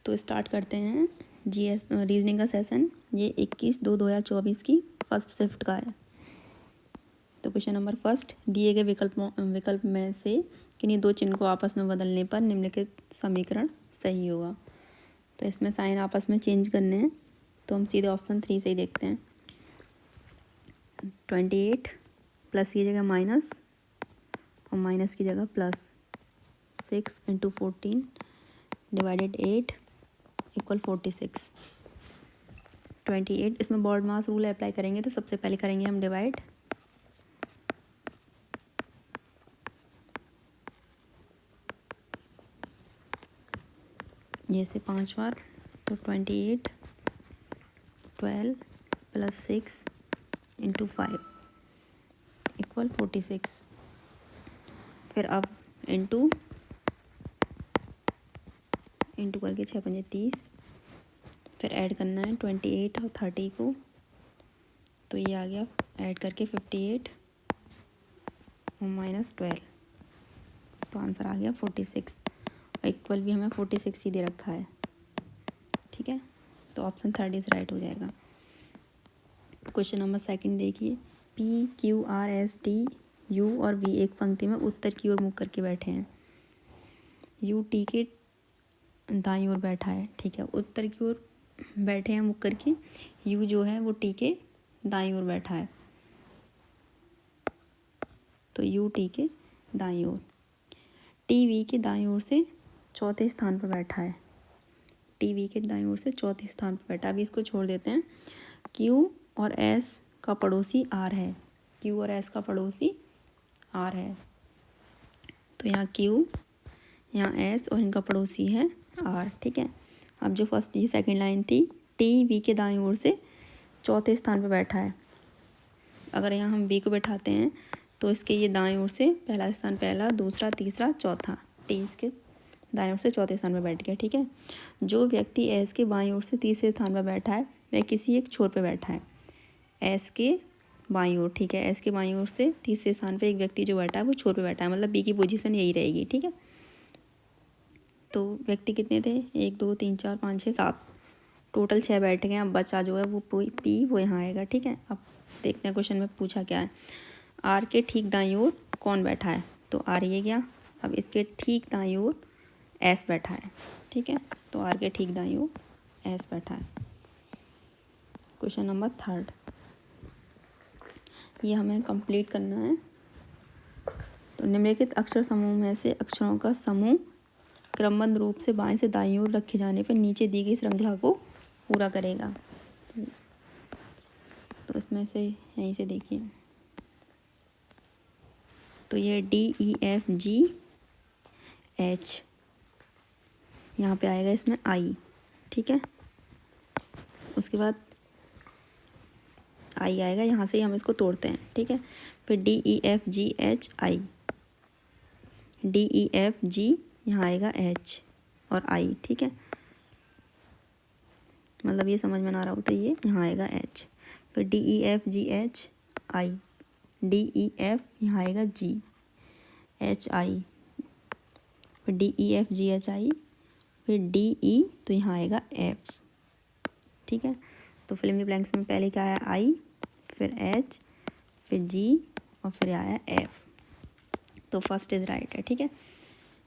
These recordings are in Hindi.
तो स्टार्ट करते हैं जीएस रीजनिंग का सेशन। ये 21/2/2024 की फर्स्ट शिफ्ट का है। तो क्वेश्चन नंबर फर्स्ट, दिए गए विकल्प में से किन्हीं दो चिन्ह को आपस में बदलने पर निम्नलिखित समीकरण सही होगा। तो इसमें साइन आपस में चेंज करने हैं, तो हम सीधे ऑप्शन 3 से ही देखते हैं। 28 प्लस की जगह माइनस और माइनस की जगह प्लस, 6 × 14 डिवाइडेड 8 इक्वल 46। 28 इसमें बॉड मास रूल अप्लाई करेंगे, तो सबसे पहले करेंगे हम डिवाइड। जैसे 5 बार, तो 28 12 प्लस 6 × 5 इक्वल 46। फिर अब इंटू करके 6 × 5 = 30। फिर ऐड करना है 28 और 30 को, तो ये आ गया ऐड करके 58 और -12, तो आंसर आ गया 46। और इक्वल भी हमें 46 ही दे रखा है, ठीक है। तो ऑप्शन 3 इज राइट हो जाएगा। क्वेश्चन नंबर सेकंड देखिए, PQRST U और V एक पंक्ति में उत्तर की ओर मुख करके बैठे हैं। U T के दाईं ओर बैठा है, ठीक है। उत्तर की ओर बैठे हैं मुख करके, U जो है वो T के दाईं ओर बैठा है, तो U T के दाईं ओर। T V के दाईं ओर से चौथे स्थान पर बैठा है, T V के दाईं ओर से चौथे स्थान पर बैठा है। अभी इसको छोड़ देते हैं। Q और S का पड़ोसी R है, Q और S का पड़ोसी R है, तो यहाँ Q, यहाँ S और इनका पड़ोसी है R, ठीक है। अब जो फर्स्ट ये सेकंड लाइन थी, T V के दाईं ओर से चौथे स्थान पर बैठा है। अगर यहाँ हम V को बैठाते हैं, तो इसके ये दाईं ओर से पहला स्थान, पहला, दूसरा, तीसरा, चौथा, T इसके दाईं ओर से चौथे स्थान पर बैठ गया, ठीक है। जो व्यक्ति S के बाईं ओर से तीसरे स्थान पर बैठा है, वह किसी एक छोर पर बैठा है। S के बाईं ओर, ठीक है, S के बाईं ओर से तीसरे स्थान पर एक व्यक्ति जो बैठा है वो छोर पर बैठा है, मतलब B की पोजीशन यही रहेगी, ठीक है। तो व्यक्ति कितने थे, 1 2 3 4 5 6 7, टोटल 6 बैठ गए। अब बचा जो है वो P वो यहाँ आएगा, ठीक है। अब देखते हैं क्वेश्चन में पूछा क्या है। R के ठीक दाईं ओर कौन बैठा है, तो R ये गया। अब इसके ठीक दाईं ओर S बैठा है, ठीक है। तो R के ठीक दाईं ओर S बैठा है। क्वेश्चन नंबर थर्ड, ये हमें कंप्लीट करना है। तो निम्नलिखित अक्षर समूह में से अक्षरों का समूह क्रमबद्ध रूप से बाएं से दाईं ओर रखे जाने पर नीचे दी गई श्रृंखला को पूरा करेगा। तो इसमें से यहीं से देखिए, तो ये DEFG H, यहाँ पे आएगा इसमें I, ठीक है। उसके बाद I आएगा, यहाँ से ही हम इसको तोड़ते हैं, ठीक है। फिर DEFG H I, DEFG यहाँ आएगा H और I, ठीक है। मतलब ये समझ में ना रहा हो तो ये यहाँ आएगा H। फिर DEFG H I, DEF यहाँ आएगा G H I, फिर DEFG H I, फिर DE तो यहाँ आएगा F, ठीक है। तो फिल इन द ब्लैंक्स में पहले क्या आया I, फिर H, फिर G और फिर आया F। तो फर्स्ट इज राइट है, ठीक है।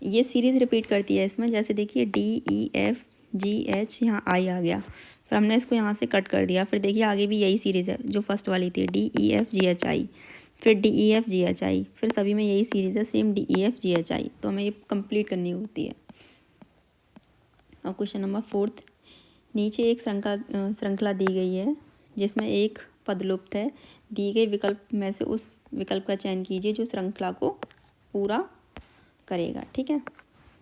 ये सीरीज़ रिपीट करती है इसमें, जैसे देखिए DEFG H, यहाँ I आ गया, फिर हमने इसको यहाँ से कट कर दिया। फिर देखिए आगे भी यही सीरीज़ है जो फर्स्ट वाली थी, DEFG H I, फिर DEFG H I, फिर सभी में यही सीरीज़ है सेम DEFG H I। तो हमें ये कंप्लीट करनी होती है। अब क्वेश्चन नंबर फोर्थ, नीचे एक श्रृंखला दी गई है जिसमें एक पद लुप्त है। दी गई विकल्प में से उस विकल्प का चयन कीजिए जो श्रृंखला को पूरा करेगा, ठीक है।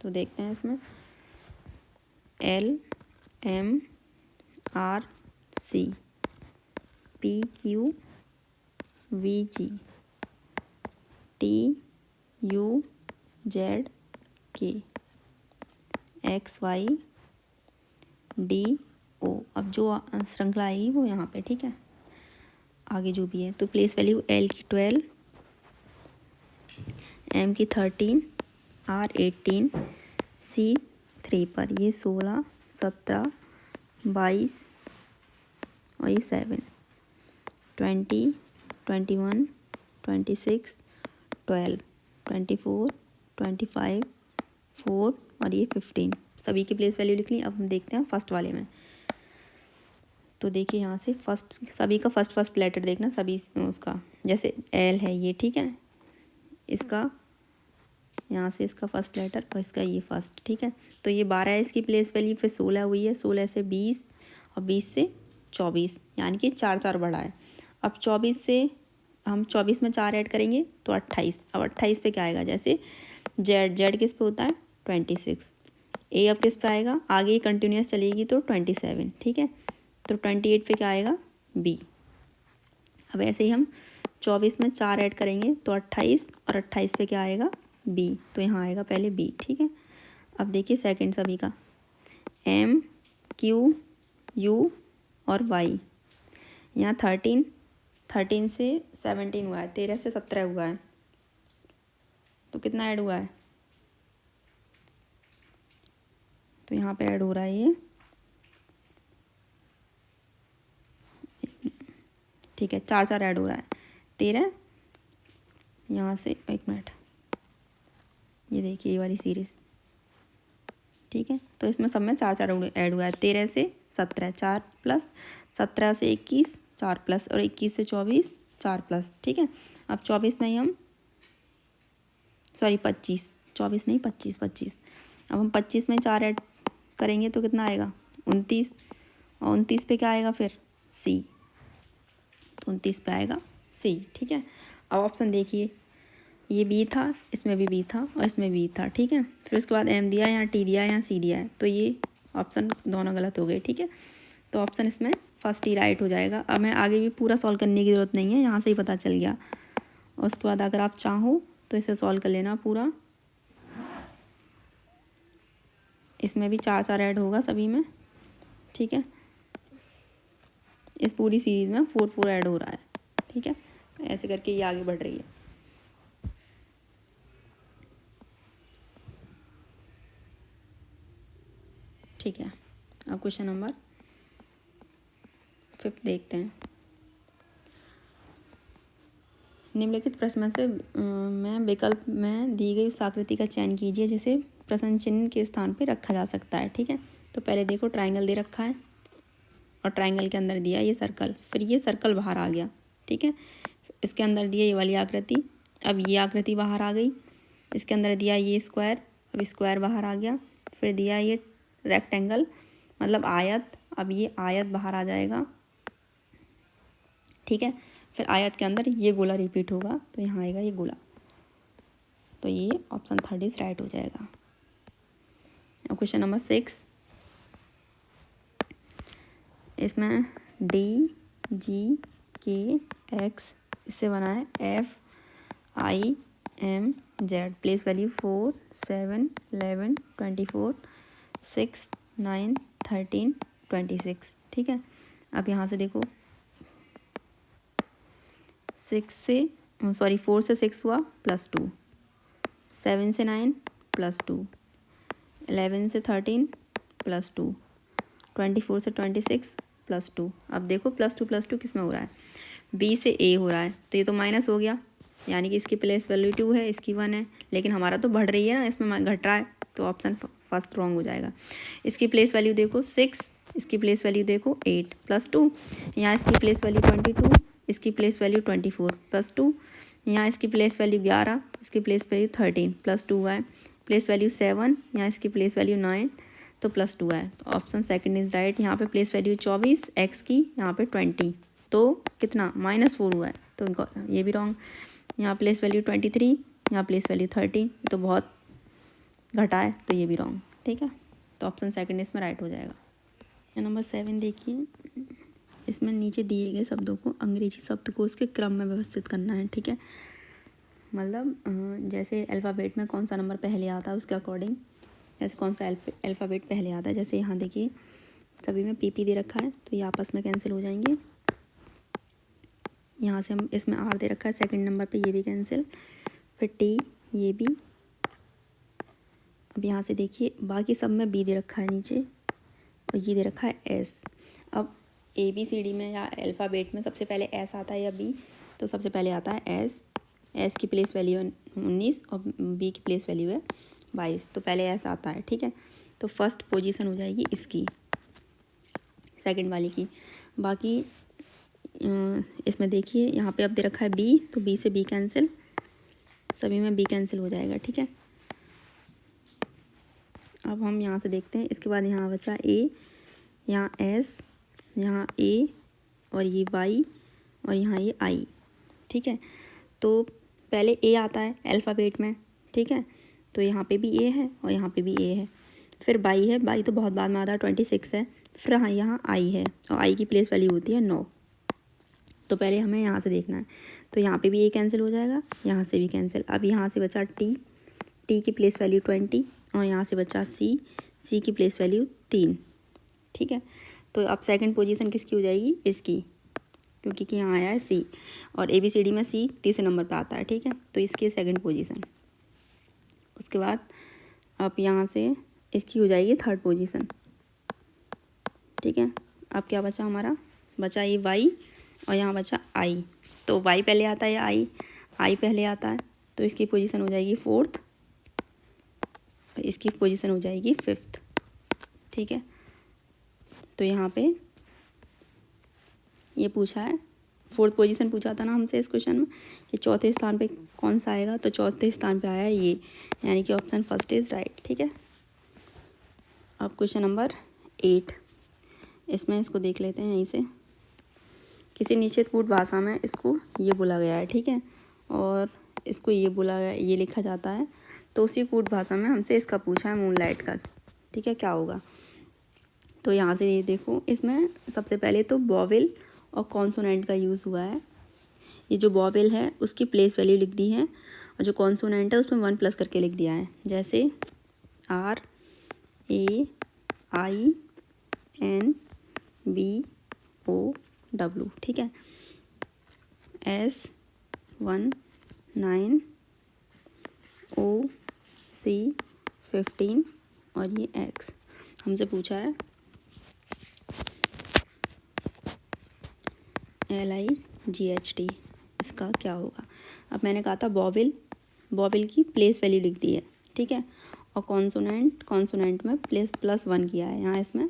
तो देखते हैं इसमें L M R C P Q V G T U Z K X Y D O। अब जो श्रृंखला आएगी वो यहाँ पे, ठीक है, आगे जो भी है। तो प्लेस वैल्यू L की 12, M की 13, R 18, C 3 पर ये 16, 17, 22 और ये 7, 20, 21, 26, 12, 24, 25, 4 और ये 15। सभी की प्लेस वैल्यू लिख ली। अब हम देखते हैं फर्स्ट वाले में। तो देखिए यहाँ से फर्स्ट, सभी का फर्स्ट लेटर देखना, सभी उसका, जैसे एल है ये, ठीक है, इसका यहाँ से इसका फर्स्ट लेटर और इसका ये फर्स्ट, ठीक है। तो ये 12 है इसकी प्लेस वैल्यू, फिर 16 हुई है, 16 से 20 और 20 से 24, यानी कि 4 बढ़ा है। अब 24 से हम 24 में 4 ऐड करेंगे तो 28। अब 28 पे क्या आएगा, जैसे जेड किस पे होता है 26, ए अब किस पे आएगा, आगे ही कंटिन्यूस चलेगी तो 27, ठीक है। तो 28 पे क्या आएगा, बी। अब ऐसे ही हम 24 में 4 ऐड करेंगे तो 28 और 28 पे क्या आएगा, बी। तो यहाँ आएगा पहले बी, ठीक है। अब देखिए सेकंड सभी का, एम, क्यू, यू और वाई। यहाँ 13 से 17 हुआ है, 13 से 17 हुआ है, तो कितना ऐड हुआ है, तो यहाँ पे ऐड हो रहा है ये, ठीक है, 4 ऐड हो रहा है, 13, यहाँ से 1 मिनट, ये देखिए ये वाली सीरीज़, ठीक है। तो इसमें सब में 4 ऐड हुआ है, 13 से 17 4 प्लस, 17 से 21 4 प्लस और 21 से 24 4 प्लस, ठीक है। अब 24 में ही हम 25, 24 नहीं 25, अब हम 25 में 4 ऐड करेंगे तो कितना आएगा, 29, और 29 पे क्या आएगा फिर, सी। तो 29 पे आएगा सी, ठीक है। अब ऑप्शन देखिए, ये बी था, इसमें भी बी था और इसमें बी था, ठीक है। फिर उसके बाद एम दिया, यहाँ टी दिया, यहाँ सी दिया है, तो ये ऑप्शन दोनों गलत हो गए, ठीक है। तो ऑप्शन इसमें फर्स्ट ही राइट हो जाएगा। अब मैं आगे भी पूरा सॉल्व करने की ज़रूरत नहीं है, यहाँ से ही पता चल गया। और उसके बाद अगर आप चाहो तो इसे सॉल्व कर लेना पूरा, इसमें भी 4 ऐड होगा सभी में, ठीक है। इस पूरी सीरीज़ में 4 ऐड हो रहा है, ठीक है। ऐसे करके ये आगे बढ़ रही है। ठीक है, अब क्वेश्चन नंबर 5 देखते हैं। निम्नलिखित प्रश्न से में विकल्प में दी गई उस आकृति का चयन कीजिए जिसे प्रश्न चिन्ह के स्थान पे रखा जा सकता है, ठीक है। तो पहले देखो ट्रायंगल दे रखा है और ट्रायंगल के अंदर दिया ये सर्कल, फिर ये सर्कल बाहर आ गया, ठीक है। इसके अंदर दिया ये वाली आकृति, अब ये आकृति बाहर आ गई। इसके अंदर दिया ये स्क्वायर, अब स्क्वायर बाहर आ गया। फिर दिया ये रेक्टेंगल मतलब आयत, अब ये आयत बाहर आ जाएगा, ठीक है। फिर आयत के अंदर ये गोला रिपीट होगा, तो यहाँ आएगा ये गोला। तो ये ऑप्शन 30 राइट हो जाएगा। क्वेश्चन नंबर 6, इसमें डी, जी, के, एक्स, इससे बना है एफ, आई, एम, जेड। प्लेस वैल्यू 4, 7, 11, 24, 6, 9, 13, 26, ठीक है। अब यहाँ से देखो 4 से 6 हुआ +2, 7 से 9 +2, 11 से 13 +2, 24 से 26 +2। अब देखो +2 किस में हो रहा है, बी से ए हो रहा है, तो ये तो माइनस हो गया, यानी कि इसकी प्लेस वैल्यू 2 है, इसकी 1 है, लेकिन हमारा तो बढ़ रही है ना, इसमें घट रहा है, तो ऑप्शन फर्स्ट रॉन्ग हो जाएगा। इसकी प्लेस वैल्यू देखो 6, इसकी प्लेस वैल्यू देखो 8 +2, यहाँ इसकी प्लेस वैल्यू 22, इसकी प्लेस वैल्यू 24 +2, यहाँ इसकी प्लेस वैल्यू 11, इसकी प्लेस वैल्यू 13 +2 है, प्लेस वैल्यू 7, यहाँ इसकी प्लेस वैल्यू 9 तो +2 है। तो ऑप्शन सेकंड इज राइट। यहाँ पे प्लेस वैल्यू 24 एक्स की, यहाँ पे 20, तो कितना -4 हुआ है, तो ये भी रॉन्ग। यहाँ प्लेस वैल्यू 23, यहाँ प्लेस वैल्यू 30, तो बहुत घटा है, तो ये भी रॉन्ग, ठीक है। तो ऑप्शन सेकंड इसमें राइट हो जाएगा। नंबर 7 देखिए, इसमें नीचे दिए गए शब्दों को अंग्रेजी शब्दकोश के क्रम में व्यवस्थित करना है, ठीक है। मतलब जैसे अल्फ़ाबेट में कौन सा नंबर पहले आता है उसके अकॉर्डिंग, जैसे कौन सा अल्फ़ाबेट पहले आता है। जैसे यहाँ देखिए सभी में पीपी दे रखा है, तो ये आपस में कैंसिल हो जाएंगे। यहाँ से हम इसमें आर दे रखा है सेकंड नंबर पे, ये भी कैंसिल, फिर टी, ये भी। अब यहाँ से देखिए बाकी सब में बी दे रखा है नीचे, और ये दे रखा है एस। अब ABCD में या अल्फ़ाबेट में सबसे पहले एस आता है या बी, तो सबसे पहले आता है एस। एस की प्लेस वैल्यू है 19 और बी की प्लेस वैल्यू है 22, तो पहले एस आता है, ठीक है। तो फर्स्ट पोजीशन हो जाएगी इसकी, सेकंड वाली की। बाकी इसमें देखिए यहाँ पे अब दे रखा है बी, तो बी से बी कैंसिल, सभी में बी कैंसिल हो जाएगा, ठीक है। अब हम यहाँ से देखते हैं, इसके बाद यहाँ बचा ए, यहाँ एस, यहाँ ए और ये वाई और यहाँ ये आई, ठीक है। तो पहले ए आता है अल्फ़ाबेट में, ठीक है। तो यहाँ पे भी ए है और यहाँ पे भी ए है। फिर बाई है, बाई तो बहुत बाद में आता है, 26 है। फिर हाँ यहाँ आई है और आई की प्लेस वैल्यू होती है 9। तो पहले हमें यहाँ से देखना है, तो यहाँ पे भी ए कैंसिल हो जाएगा, यहाँ से भी कैंसिल। अब यहाँ से बचा टी, टी की प्लेस वैल्यू 20 और यहाँ से बचा सी, सी की प्लेस वैल्यू 3, ठीक है। तो अब सेकंड पोजीशन किसकी हो जाएगी, इसकी, क्योंकि कि यहाँ आया है सी और ABCD में सी तीसरे नंबर पे आता है, ठीक है। तो इसकी सेकंड पोजीशन। उसके बाद अब यहाँ से इसकी हो जाएगी थर्ड पोजीशन, ठीक है। अब क्या बचा हमारा, बचा ये वाई और यहाँ बचा आई। तो वाई पहले आता है या आई पहले आता है, तो इसकी पोजीशन हो जाएगी फोर्थ और इसकी पोजीशन हो जाएगी फिफ्थ, ठीक है। तो यहाँ पे ये पूछा है, फोर्थ पोजीशन पूछा था ना हमसे इस क्वेश्चन में कि चौथे स्थान पे कौन सा आएगा, तो चौथे स्थान पे आया है ये, यानी कि ऑप्शन फर्स्ट इज़ राइट, ठीक है। अब क्वेश्चन नंबर 8, इसमें इसको देख लेते हैं यहीं से। किसी निश्चित कूट भाषा में इसको ये बोला गया है, ठीक है, और इसको ये बोला गया, ये लिखा जाता है। तो उसी कूट भाषा में हमसे इसका पूछा है मूनलाइट का, ठीक है, क्या होगा। तो यहाँ से ये देखो, इसमें सबसे पहले तो वॉवेल और कॉन्सोनेंट का यूज़ हुआ है। ये जो वॉवेल है उसकी प्लेस वैल्यू लिख दी है और जो कॉन्सोनेंट है उसमें 1 प्लस करके लिख दिया है, जैसे RAINBOW, ठीक है। S19 OC15 और ये X हमसे पूछा है LIGHT, इसका क्या होगा। अब मैंने कहा था वॉवेल की प्लेस वैल्यू लिख दी है, ठीक है, और कॉन्सोनेंट में +1 किया है। यहाँ इसमें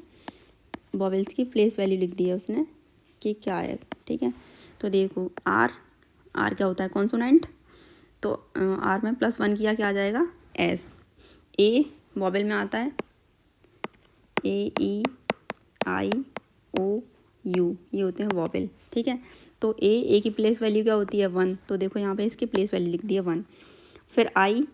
वॉवेल्स की प्लेस वैल्यू लिख दी है उसने कि क्या है, ठीक है। तो देखो आर क्या होता है, कॉन्सोनेंट, तो आर में +1 किया, क्या आ जाएगा, एस। ए वॉवेल में आता है AEIOU, ये होते हैं वॉवेल, ठीक है। तो ए की प्लेस वैल्यू क्या होती है 1, तो देखो यहाँ पे इसकी प्लेस वैल्यू लिख दी है 1। फिर आई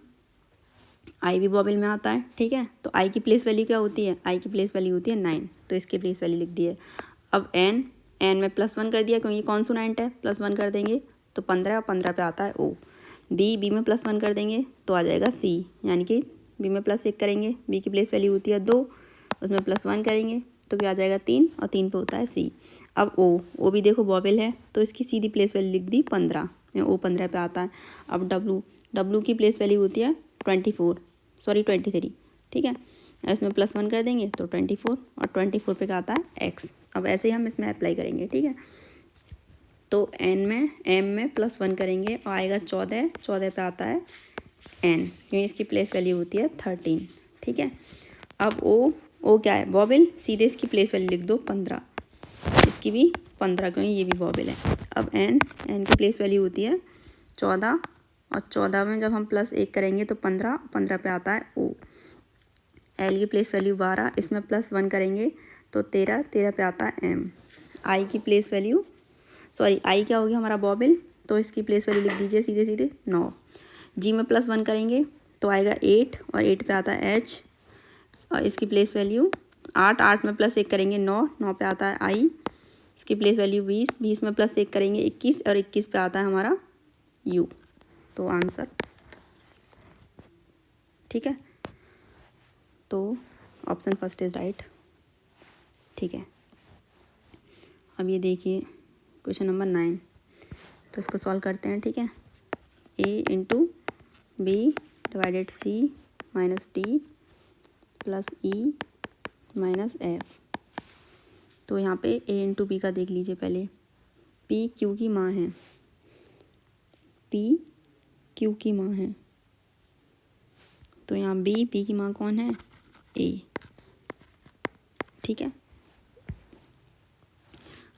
भी वॉवेल में आता है, ठीक है। तो आई की प्लेस वैल्यू क्या होती है, आई की प्लेस वैल्यू होती है 9, तो इसकी प्लेस वैल्यू लिख दी है। अब एन में +1 कर दिया क्योंकि कॉन्सोनेंट है, +1 कर देंगे तो 15 और 15 पे आता है ओ। बी में +1 कर देंगे तो आ जाएगा सी, यानी कि बी में +1 करेंगे, बी की प्लेस वैल्यू होती है 2, उसमें +1 करेंगे तो क्या आ जाएगा 3 और 3 पे होता है सी। अब ओ भी देखो वॉवेल है, तो इसकी सीधी प्लेस वैल्यू लिख दी 15, ओ 15 पे आता है। अब डब्लू की प्लेस वैल्यू होती है 23, ठीक है। इसमें +1 कर देंगे तो 24 और 24 पे क्या आता है एक्स। अब ऐसे ही हम इसमें अप्लाई करेंगे, ठीक है। तो एम में +1 करेंगे और आएगा 14 पे आता है एन, क्योंकि इसकी प्लेस वैल्यू होती है 13, ठीक है। अब ओ क्या है, वॉवेल, सीधे इसकी प्लेस वैल्यू लिख दो 15, इसकी भी 15 क्योंकि ये भी वॉवेल है। अब एन की प्लेस वैल्यू होती है 14 और 14 में जब हम +1 करेंगे तो 15 पे आता है ओ। एल की प्लेस वैल्यू 12, इसमें +1 करेंगे तो 13 पे आता है एम। आई की प्लेस वैल्यू, आई क्या होगी हमारा वॉवेल, तो इसकी प्लेस वैल्यू लिख दीजिए सीधे 9। जी में +1 करेंगे तो आएगा 8 और 8 पे आता है एच और इसकी प्लेस वैल्यू 8 में +1 करेंगे 9 पे आता है आई, इसकी प्लेस वैल्यू 20 में +1 करेंगे 21 और 21 पे आता है हमारा यू। तो आंसर, ठीक है, तो ऑप्शन फर्स्ट इज़ राइट, ठीक है। अब ये देखिए क्वेश्चन नंबर 9, तो इसको सॉल्व करते हैं, ठीक है। A × B / C - D + E - F तो यहाँ पे a इंटू बी का देख लीजिए पहले। p q की माँ है, p q की माँ है, तो यहाँ b p की माँ कौन है, a। ठीक है,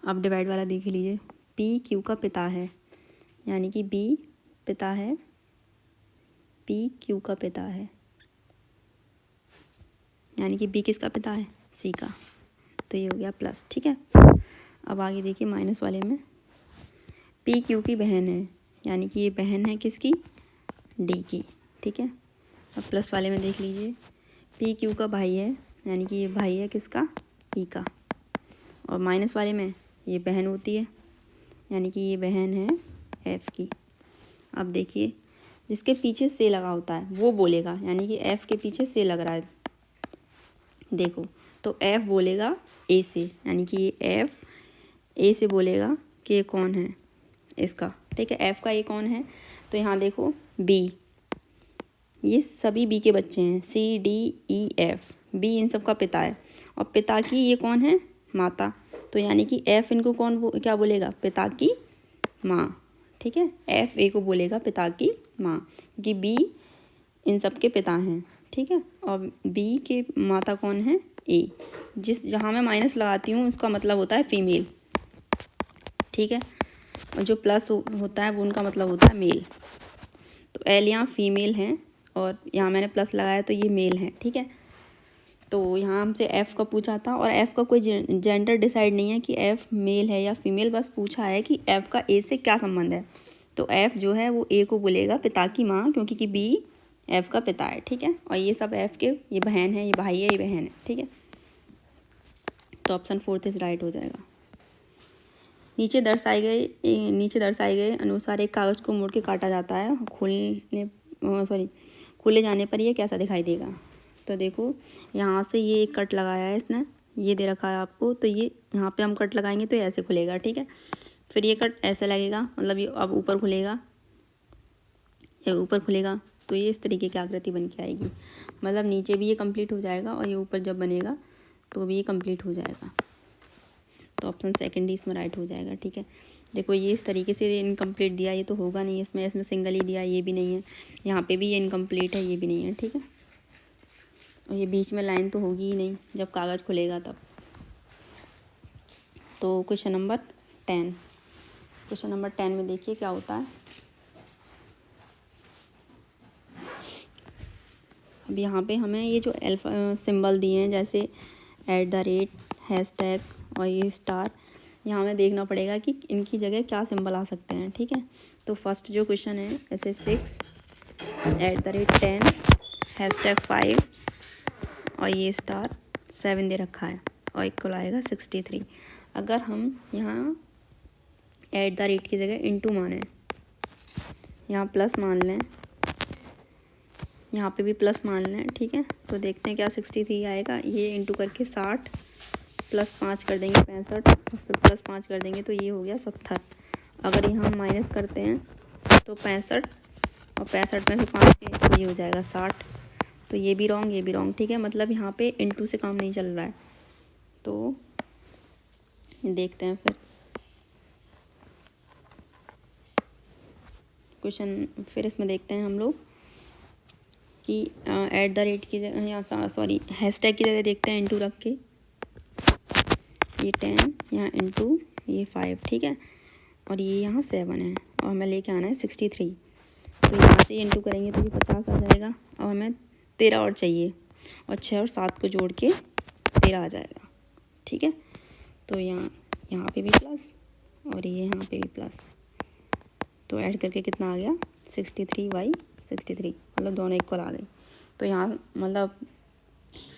अब डिवाइड वाला देख लीजिए। p q का पिता है, यानी कि b पिता है, p q का पिता है, यानी कि b किसका पिता है, c का। तो ये हो गया प्लस। ठीक है, अब आगे देखिए माइनस वाले में p q की बहन है, यानी कि ये बहन है किसकी, d की। ठीक है, अब प्लस वाले में देख लीजिए p q का भाई है, यानी कि ये भाई है किसका, e का। और माइनस वाले में ये बहन होती है, यानी कि ये बहन है f की। अब देखिए जिसके पीछे से लगा होता है वो बोलेगा, यानी कि f के पीछे से लग रहा है, देखो तो f बोलेगा a से, यानी कि ये f a से बोलेगा कि ये कौन है, इसका। ठीक है, f का ये कौन है, तो यहाँ देखो b, ये सभी b के बच्चे हैं, c d e f, b इन सब का पिता है, और पिता की ये कौन है, माता। तो यानी कि f इनको क्या बोलेगा, पिता की माँ। ठीक है, f a को बोलेगा पिता की माँ, क्योंकि b इन सब के पिता हैं। ठीक है, और b के माता कौन है, a। जहाँ मैं माइनस लगाती हूँ उसका मतलब होता है फीमेल। ठीक है, और जो प्लस होता है वो उनका मतलब होता है मेल। तो एल यहाँ फीमेल है और यहाँ मैंने प्लस लगाया तो ये मेल है। ठीक है, तो यहाँ हमसे एफ़ का पूछा था, और एफ़ का कोई जेंडर डिसाइड नहीं है कि एफ़ मेल है या फीमेल, बस पूछा है कि एफ़ का ए से क्या संबंध है। तो एफ़ जो है वो ए को बोलेगा पिता की माँ, क्योंकि कि बी एफ़ का पिता है। ठीक है, और ये सब एफ़ के, ये बहन है, ये भाई है, ये बहन है। ठीक है, तो ऑप्शन 4 इज राइट हो जाएगा। नीचे दर्शाए गए अनुसार एक कागज़ को मोड़ के काटा जाता है, खुले जाने पर यह कैसा दिखाई देगा। तो देखो यहाँ से ये एक कट लगाया है इसने, ये दे रखा है आपको, तो ये यहाँ पे हम कट लगाएंगे तो ऐसे खुलेगा। ठीक है, फिर ये कट ऐसे लगेगा, मतलब ये अब ऊपर खुलेगा, ये ऊपर खुलेगा, तो ये इस तरीके की आकृति बन के आएगी। मतलब नीचे भी ये कंप्लीट हो जाएगा और ये ऊपर जब बनेगा तो भी ये कंप्लीट हो जाएगा। तो ऑप्शन सेकंड ही इसमें राइट हो जाएगा। ठीक है, देखो ये इस तरीके से इनकम्प्लीट दिया, ये तो होगा नहीं, इसमें सिंगल ही दिया, ये भी नहीं है, यहाँ पे भी ये इनकम्प्लीट है, ये भी नहीं है। ठीक है, और ये बीच में लाइन तो होगी ही नहीं जब कागज़ खुलेगा तब। तो क्वेश्चन नंबर 10 में देखिए क्या होता है। अब यहाँ पे हमें ये जो सिंबल दिए हैं, जैसे @ हैशटैग और ये स्टार, यहाँ हमें देखना पड़ेगा कि इनकी जगह क्या सिंबल आ सकते हैं। ठीक है, तो फर्स्ट जो क्वेश्चन है ऐसे 6 @ 10 #5 और ये स्टार 7 दे रखा है, और इक्वल आएगा 63। अगर हम यहाँ @ की जगह इंटू माने, यहाँ प्लस मान लें, यहाँ पे भी प्लस मान लें। ठीक है, तो देखते हैं क्या 63 आएगा। ये इंटू करके 60 प्लस 5 कर देंगे 65, और फिर प्लस 5 कर देंगे तो ये हो गया 70। अगर यहाँ हम माइनस करते हैं तो 65, और 65 में से 5 के तो ये हो जाएगा 60। तो ये भी रॉन्ग, ये भी रॉन्ग। ठीक है, मतलब यहाँ पे इंटू से काम नहीं चल रहा है। तो देखते हैं फिर क्वेश्चन, फिर इसमें देखते हैं हम लोग कि @ की जगह, या सॉरी हैशटैग की जगह देखते हैं इंटू रख के, ये 10 यहाँ इंटू ये 5। ठीक है, और ये यहाँ 7 है, और हमें लेके आना है 63। तो यहाँ से इंटू करेंगे तो ये 50 आ जाएगा, और हमें 13 और चाहिए, और 6 और 7 को जोड़ के 13 आ जाएगा। ठीक है, तो यहाँ पे भी प्लस और ये यहाँ पे भी प्लस, तो ऐड करके कितना आ गया 63/63, मतलब दोनों इक्वल आ गई। तो यहाँ मतलब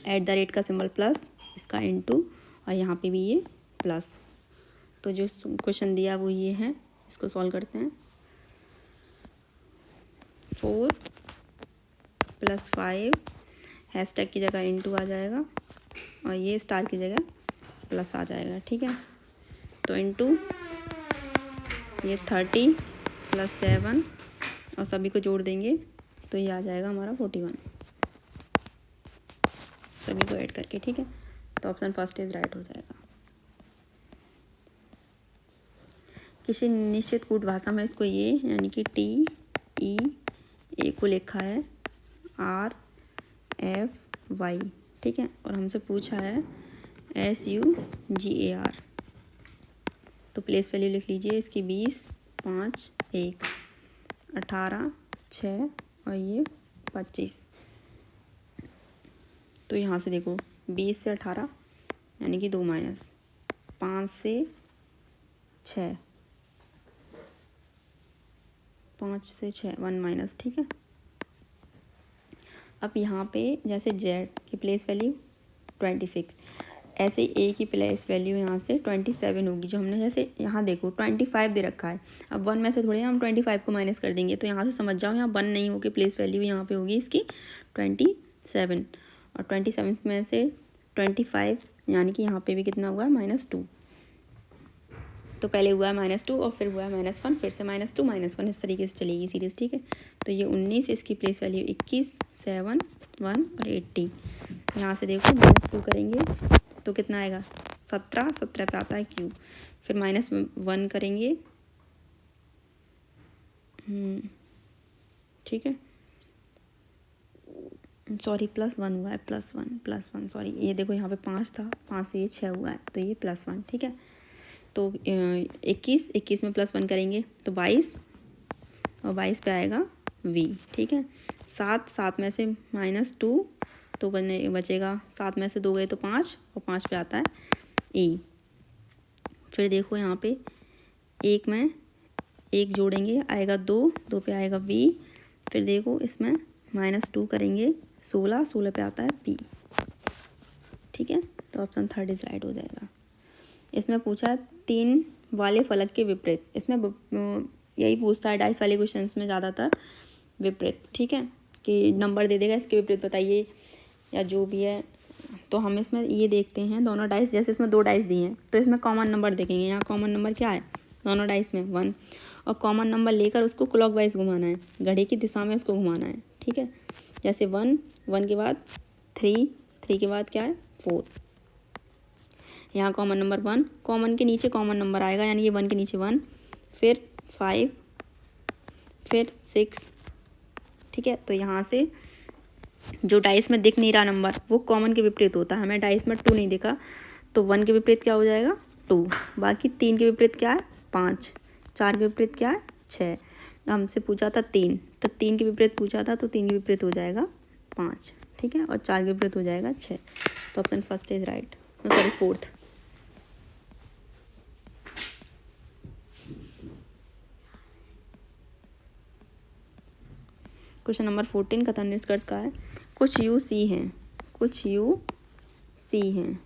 @ का सिंबल प्लस, इसका इंटू, और यहाँ पे भी ये प्लस। तो जो क्वेश्चन दिया वो ये है, इसको सॉल्व करते हैं। 4 + 5 हैशटैग की जगह इंटू आ जाएगा, और ये स्टार की जगह प्लस आ जाएगा। ठीक है, तो इंटू ये 30 + 7 और सभी को जोड़ देंगे तो ये आ जाएगा हमारा 41, सभी को ऐड करके। ठीक है, तो ऑप्शन फर्स्ट इज राइट हो जाएगा। किसी निश्चित कूट भाषा में इसको ये यानी कि TEA को लिखा है RFY, ठीक है। और हमसे पूछा है SUGAR, तो प्लेस वैल्यू लिख लीजिए इसकी 20, 5, 1, 18, 6 और ये 25। तो यहाँ से देखो 20 से 18 यानी कि 2 माइनस, 5 से 6, 5 से 6 1 माइनस, ठीक है। अब यहाँ पे जैसे Z की प्लेस वैल्यू 26, ऐसे A की प्लेस वैल्यू यहाँ से 27 होगी। जो हमने जैसे यहाँ देखो 25 दे रखा है, अब 1 में से थोड़ी हम 25 को माइनस कर देंगे, तो यहाँ से समझ जाओ यहाँ 1 नहीं होगी, प्लेस वैल्यू यहाँ पे होगी इसकी 27, और 27 में से 25 यानी कि यहाँ पे भी कितना हुआ है -2। तो पहले हुआ है -2 और फिर हुआ है -1, फिर से -2 -1, इस तरीके से चलेगी सीरीज, ठीक है। तो ये 19, इसकी प्लेस वैल्यू 21, 7, 1 और 80। यहाँ से देखो -2 करेंगे तो कितना आएगा 17, 17 पे आता है क्यूब, फिर -1 करेंगे, ठीक है, सॉरी +1 हुआ है, +1 सॉरी, ये देखो यहाँ पे 5 था, 5 से ये 6 हुआ है, तो ये +1, ठीक है। तो 21 में +1 करेंगे तो 22, और 22 पे आएगा V, ठीक है। 7 में से -2 तो बचेगा, 7 में से 2 गए तो 5, और 5 पे आता है E। फिर देखो यहाँ पे 1 में 1 जोड़ेंगे आएगा 2, 2 पे आएगा V। फिर देखो इसमें -2 करेंगे, 16 पे आता है P, ठीक है। तो ऑप्शन 3 इज राइट हो जाएगा। इसमें पूछा 3 वाले फलक के विपरीत, इसमें यही पूछता है डाइस वाले क्वेश्चंस में ज़्यादातर, विपरीत, ठीक है, कि नंबर दे देगा इसके विपरीत बताइए या जो भी है। तो हम इसमें ये देखते हैं दोनों डाइस, जैसे इसमें 2 डाइस दिए हैं तो इसमें कॉमन नंबर देखेंगे। यहाँ कॉमन नंबर क्या है दोनों डाइस में 1, और कॉमन नंबर लेकर उसको क्लॉकवाइज घुमाना है, घड़ी की दिशा में उसको घुमाना है, ठीक है। जैसे 1 के बाद 3 के बाद क्या है 4। यहाँ कॉमन नंबर 1, कॉमन के नीचे कॉमन नंबर आएगा, यानी ये 1 के नीचे 1, फिर 5, फिर 6, ठीक है। तो यहाँ से जो डाइस में दिख नहीं रहा नंबर वो कॉमन के विपरीत होता है। हमें डाइस में 2 नहीं दिखा तो 1 के विपरीत क्या हो जाएगा 2, बाकी 3 के विपरीत क्या है 5, 4 के विपरीत क्या है 6। हमसे पूछा था 3, तो 3 के विपरीत पूछा था, तो 3 के विपरीत हो जाएगा 5, ठीक है, और 4 के विपरीत हो जाएगा 6। तो option first is right, sorry 4th। Question number 14 कथन निष्कर्ष का है, कुछ यू सी हैं, कुछ यू सी हैं,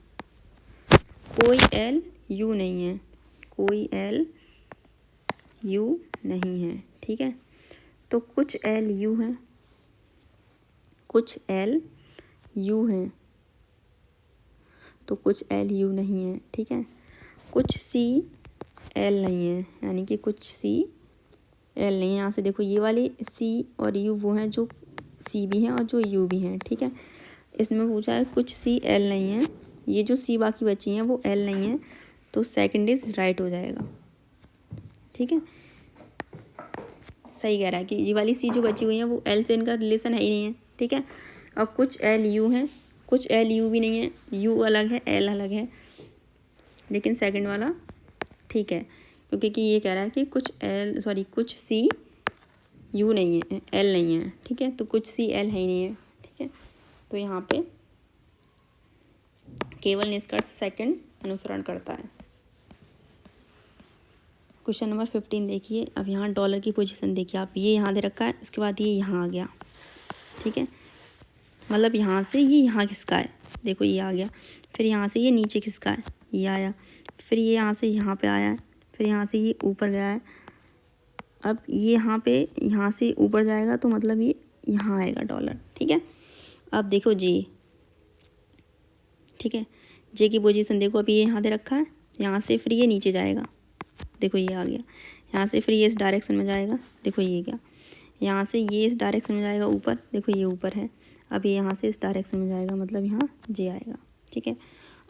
कोई एल यू नहीं है, कोई एल यू नहीं है, ठीक है। तो कुछ एल यू हैं, कुछ एल यू हैं, तो कुछ एल यू नहीं है, ठीक है। कुछ सी एल नहीं है, यानी कि कुछ सी एल नहीं है। यहाँ से देखो ये वाली सी और यू वो हैं जो सी भी हैं और जो यू भी हैं, ठीक है। इसमें पूछा है कुछ सी एल नहीं है, ये जो सी बाकी बची हैं वो एल नहीं है, तो सेकंड इज राइट हो जाएगा, ठीक है। सही कह रहा है कि ये वाली सी जो बची हुई है वो एल से इनका रिलेशन है ही नहीं है, ठीक है। और कुछ एल यू हैं, कुछ एल यू भी नहीं है, यू अलग है एल अलग है, लेकिन सेकंड वाला ठीक है, क्योंकि कि ये कह रहा है कि कुछ सी यू नहीं है, एल नहीं है, ठीक है। तो कुछ सी एल है ही नहीं है, ठीक है। तो यहाँ पे केवल निष्कर्ष सेकंड अनुसरण करता है। क्वेश्चन नंबर 15 देखिए। अब यहाँ डॉलर की पोजीशन देखिए आप, ये यहाँ दे रखा है, उसके बाद ये यहाँ आ गया, ठीक है। मतलब यहाँ से ये यहाँ खिसका है, देखो ये आ गया, फिर यहाँ से ये नीचे खिसका है, ये आया, फिर ये यहाँ से यहाँ पे आया है, फिर यहाँ से ये ऊपर गया है। अब ये यहाँ से ऊपर जाएगा तो मतलब ये यहाँ आएगा डॉलर, ठीक है। अब देखो जे, ठीक है, जे की पोजीशन देखो, अभी ये यहाँ दे रखा है, यहाँ से फिर ये नीचे जाएगा, देखो ये आ गया, यहाँ से फिर ये इस डायरेक्शन में जाएगा, देखो ये गया, यहाँ से ये इस डायरेक्शन में जाएगा ऊपर, देखो ये ऊपर है, अब ये यहाँ से इस डायरेक्शन में जाएगा, मतलब यहाँ जे आएगा, ठीक है।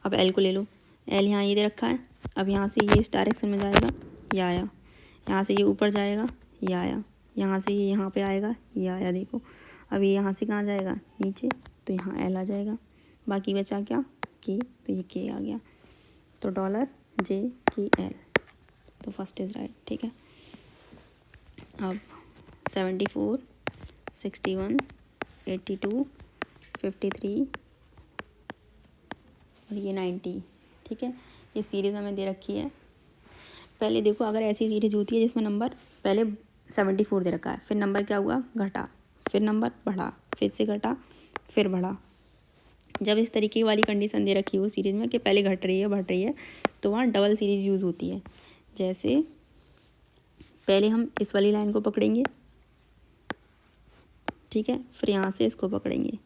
अब एल को ले लो, एल यहाँ ये दे रखा है, अब यहाँ से ये इस डायरेक्शन में जाएगा, ये आया, यहाँ से ये ऊपर जाएगा, ये आया, यहाँ से ये यहाँ पे आएगा, ये आया। देखो अब ये यहाँ से कहाँ जाएगा, नीचे, तो यहाँ एल आ जाएगा। बाकी बचा क्या, के, तो ये के आ गया। तो $JKL, तो फर्स्ट इज़ राइट। ठीक है, अब 74, 61, 82, 53 और ये 90। ठीक है, ये सीरीज़ हमें दे रखी है। पहले देखो, अगर ऐसी सीरीज होती है जिसमें नंबर पहले 74 दे रखा है, फिर नंबर क्या हुआ, घटा, फिर नंबर बढ़ा, फिर से घटा, फिर बढ़ा। जब इस तरीके वाली कंडीशन दे रखी हो सीरीज़ में कि पहले घट रही है बढ़ रही है, तो वहाँ डबल सीरीज़ यूज़ होती है। जैसे पहले हम इस वाली लाइन को पकड़ेंगे, ठीक है, फिर यहाँ से इसको पकड़ेंगे।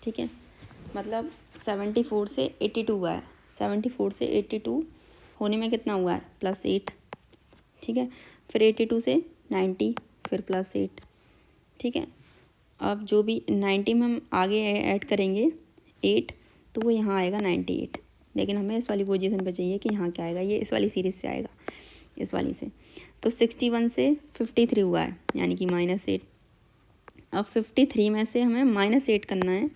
ठीक है, मतलब 74 से 82 हुआ है, 74 से 82 होने में कितना हुआ है, +8। ठीक है, फिर 82 से 90, फिर +8। ठीक है, अब जो भी 90 में हम आगे ऐड करेंगे 8, तो वो यहाँ आएगा 98। लेकिन हमें इस वाली पोजीशन पे चाहिए कि यहाँ क्या आएगा, ये इस वाली सीरीज़ से आएगा, इस वाली से। तो 61 से 53 हुआ है, यानी कि -8। अब 53 में से हमें -8 करना है।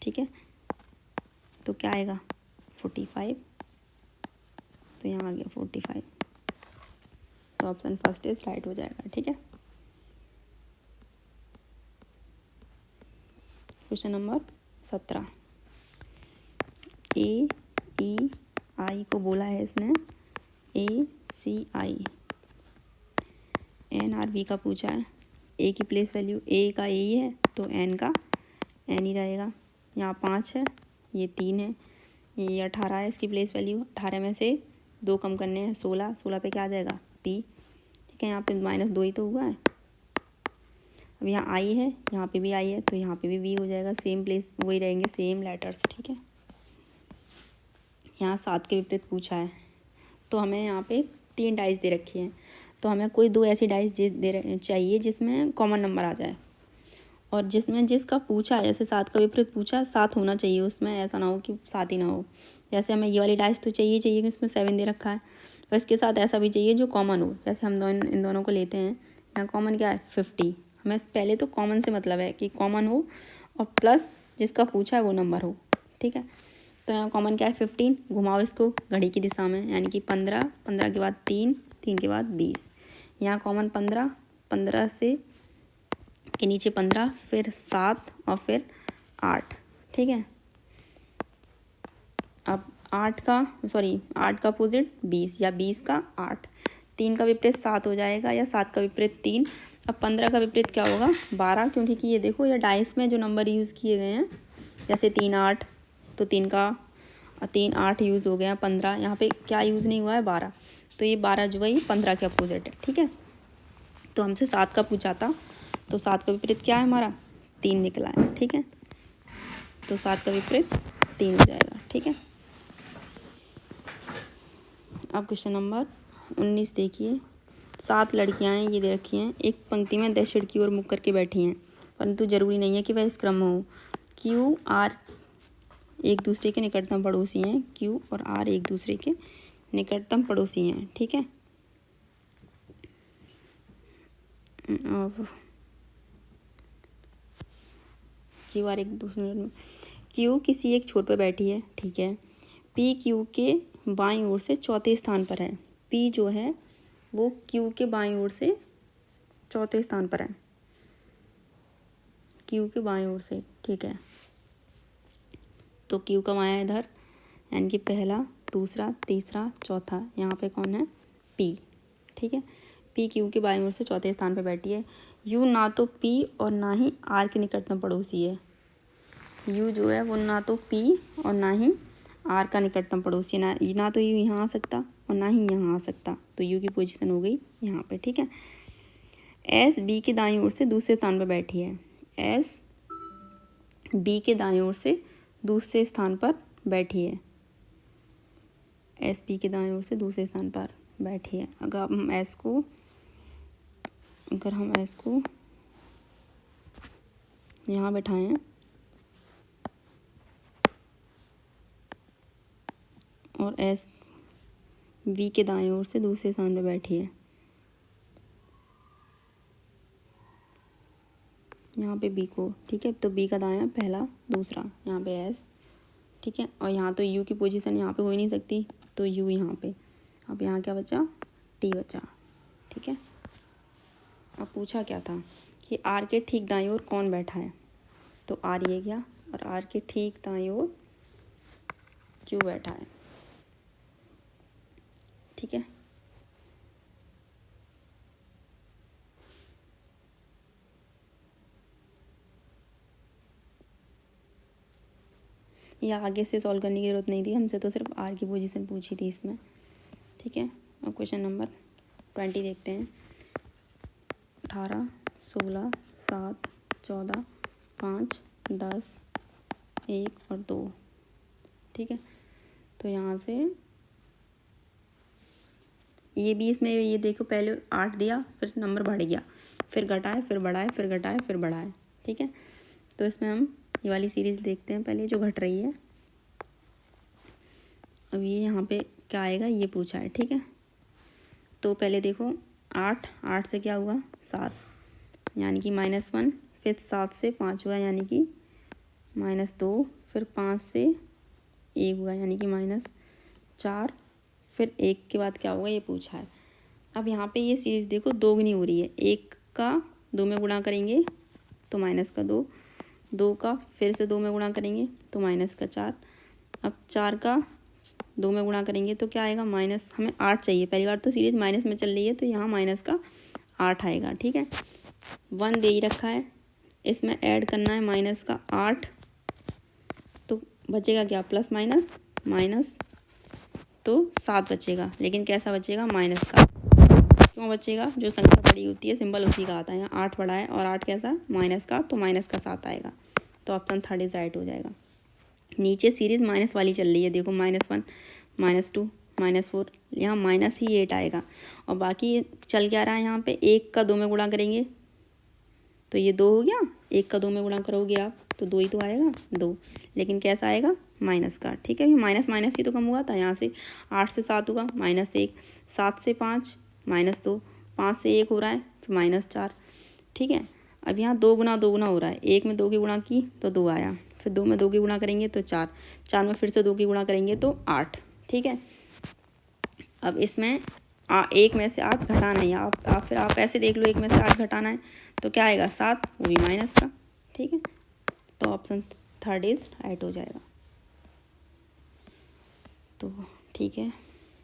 ठीक है, तो क्या आएगा, 45। तो यहाँ आ गया 45, तो ऑप्शन फर्स्ट इज राइट हो जाएगा। ठीक है, क्वेश्चन नंबर 17। AEI को बोला है इसने ACI। NRB का पूछा है। ए की प्लेस वैल्यू ए का ए ही है, तो एन का एन ही रहेगा। यहाँ 5 है, ये 3 है, ये 18 है। इसकी प्लेस वैल्यू 18 में से 2 कम करने हैं, 16। 16 पे क्या आ जाएगा, P। ठीक है, यहाँ पे -2 ही तो हुआ है। अब यहाँ आई है, यहाँ पे भी आई है, तो यहाँ पे भी V हो जाएगा। सेम प्लेस वही रहेंगे, सेम लेटर्स। ठीक है, यहाँ 7 के विपरीत पूछा है, तो हमें यहाँ पे 3 डाइस दे रखी हैं। तो हमें कोई 2 ऐसी डाइस चाहिए जिसमें कॉमन नंबर आ जाए, और जिसमें जिसका पूछा है, जैसे 7 का विपरीत पूछा, 7 होना चाहिए उसमें, ऐसा ना हो कि 7 ही ना हो। जैसे हमें ये वाली डाइस तो चाहिए कि इसमें 7 दे रखा है, और इसके साथ ऐसा भी चाहिए जो कॉमन हो। जैसे हम इन दोनों को लेते हैं, यहाँ कॉमन क्या है, 50। हमें पहले तो कॉमन से मतलब है कि कॉमन हो और प्लस जिसका पूछा है वो नंबर हो। ठीक है, तो यहाँ कॉमन क्या है, 15। घुमाओ इसको घड़ी की दिशा में, यानी कि 15, 15 के बाद 3, 3 के बाद 20। यहाँ कॉमन 15, 15 से के नीचे 15, फिर 7 और फिर 8। ठीक है, अब 8 का अपोजिट 20, या 20 का 8। 3 का विपरीत 7 हो जाएगा, या 7 का विपरीत 3। अब 15 का विपरीत क्या होगा, 12, क्योंकि कि ये देखो ये डाइस में जो नंबर यूज़ किए गए हैं, जैसे 3 8, तो 3 8 यूज़ हो गया। 15 यहाँ पे क्या यूज़ नहीं हुआ है, 12, तो ये 12 जो है ये 15 के अपोजिट है। ठीक है, तो हमसे 7 का पूछा था, तो 7 का विपरीत क्या है हमारा, 3 निकला है। ठीक है, तो 7 का विपरीत 3 हो जाएगा। ठीक है, अब क्वेश्चन नंबर 19 देखिए। 7 लड़कियां हैं, ये दे रखी हैं। एक पंक्ति में 10 खिड़की और मुख करके बैठी हैं, परंतु जरूरी नहीं है कि वह इस क्रम में हो। Q R एक दूसरे के निकटतम पड़ोसी हैं। Q और R एक दूसरे के निकटतम पड़ोसी हैं। ठीक है, अब Q R एक दूसरे में, Q किसी एक छोर पर बैठी है। ठीक है, P Q के बाईं ओर से चौथे स्थान पर है। P जो है वो Q के बाईं ओर से चौथे स्थान पर है, Q के बाईं ओर से। ठीक है, तो Q कब आया इधर, यानी कि पहला, दूसरा, तीसरा, चौथा। यहाँ पे कौन है, P। ठीक है, P Q के बाईं ओर से चौथे स्थान पर बैठी है। U ना तो P और ना ही R के निकटतम पड़ोसी है। U जो है वो ना तो P और ना ही R का निकटतम पड़ोसी, ना तो U यहाँ आ सकता और ना ही यहाँ आ सकता, तो U की पोजीशन हो गई यहाँ पे। ठीक है, S B के दाईं ओर से दूसरे स्थान पर बैठी है। S B के दाईं ओर से दूसरे स्थान पर बैठी है। S B के दाईं ओर से दूसरे स्थान पर बैठी है। अगर हम S को यहाँ बैठाएं और एस वी के दाएं ओर से दूसरे स्थान पे बैठी है। यहाँ पे बी को, ठीक है, तो बी का दायां पहला दूसरा, यहाँ पे एस, ठीक है, और यहाँ तो यू की पोजीशन यहाँ पे हो ही नहीं सकती, तो यू यहाँ पे, अब यहाँ क्या बचा, टी बचा, ठीक है। अब पूछा क्या था कि आर के ठीक दाईं ओर कौन बैठा है, तो आर ये गया, और आर के ठीक दाईं ओर क्यू बैठा है, ठीक है। या आगे से सॉल्व करने की ज़रूरत नहीं थी, हमसे तो सिर्फ आर की पोजीशन पूछी थी इसमें, ठीक है। अब क्वेश्चन नंबर 20 देखते हैं। 18, 16, 7, 14, 5, 10, 1 और 2, ठीक है। तो यहाँ से ये भी इसमें ये देखो, पहले 8 दिया, फिर नंबर बढ़ गया, फिर घटाए, फिर बढ़ाए, फिर घटाए, फिर बढ़ाए, ठीक है। तो इसमें हम ये वाली सीरीज़ देखते हैं पहले, जो घट रही है। अब ये यहाँ पे क्या आएगा, ये पूछा है, ठीक है। तो पहले देखो 8 से क्या हुआ, 7, यानी कि -1, फिर 7 से 5 हुआ, यानी कि -2, फिर 5 से 1 हुआ, यानी कि -4, फिर 1 के बाद क्या होगा, ये पूछा है। अब यहाँ पे ये सीरीज़ देखो दोगुनी हो रही है, 1 का 2 में गुणा करेंगे तो -2, 2 का फिर से 2 में गुणा करेंगे तो -4, अब 4 का 2 में गुणा करेंगे तो क्या आएगा, माइनस, हमें 8 चाहिए, पहली बार तो सीरीज़ माइनस में चल रही है, तो यहाँ माइनस का 8 आएगा, ठीक है। 1 दे ही रखा है, इसमें ऐड करना है माइनस का 8, तो बचेगा क्या, प्लस माइनस माइनस, तो 7 बचेगा, लेकिन कैसा बचेगा, माइनस का। क्यों बचेगा, जो संख्या बड़ी होती है सिंबल उसी का आता है, यहाँ 8 बड़ा है और 8 कैसा, माइनस का, तो माइनस का 7 आएगा, तो ऑप्शन 3 इज राइट हो जाएगा। नीचे सीरीज़ माइनस वाली चल रही है, देखो -1, -2, -4, यहाँ -8 आएगा, और बाकी चल क्या रहा है, यहाँ पे 1 का 2 में गुणा करेंगे तो ये 2 हो गया, 1 का 2 में गुणा करोगे आप तो 2 ही तो आएगा, 2, लेकिन कैसा आएगा, माइनस का, ठीक है। माइनस माइनस ही तो कम हुआ था, यहाँ से 8 से 7 हुआ, -1, 7 से 5, -2, 5 से 1 हो रहा है, फिर -4, ठीक है। अब यहाँ 2 गुना 2 गुना हो रहा है, 1 में 2 की गुणा की तो 2 आया, फिर 2 में 2 की गुणा करेंगे तो 4, 4 में फिर से 2 की गुणा करेंगे तो 8, ठीक है। अब इसमें 1 में से 8 घटाना है, आप ऐसे देख लो, 1 में से 8 घटाना है तो क्या आएगा, 7, वो भी माइनस का, ठीक है। तो ऑप्शन 3 इज राइट हो जाएगा, तो ठीक है।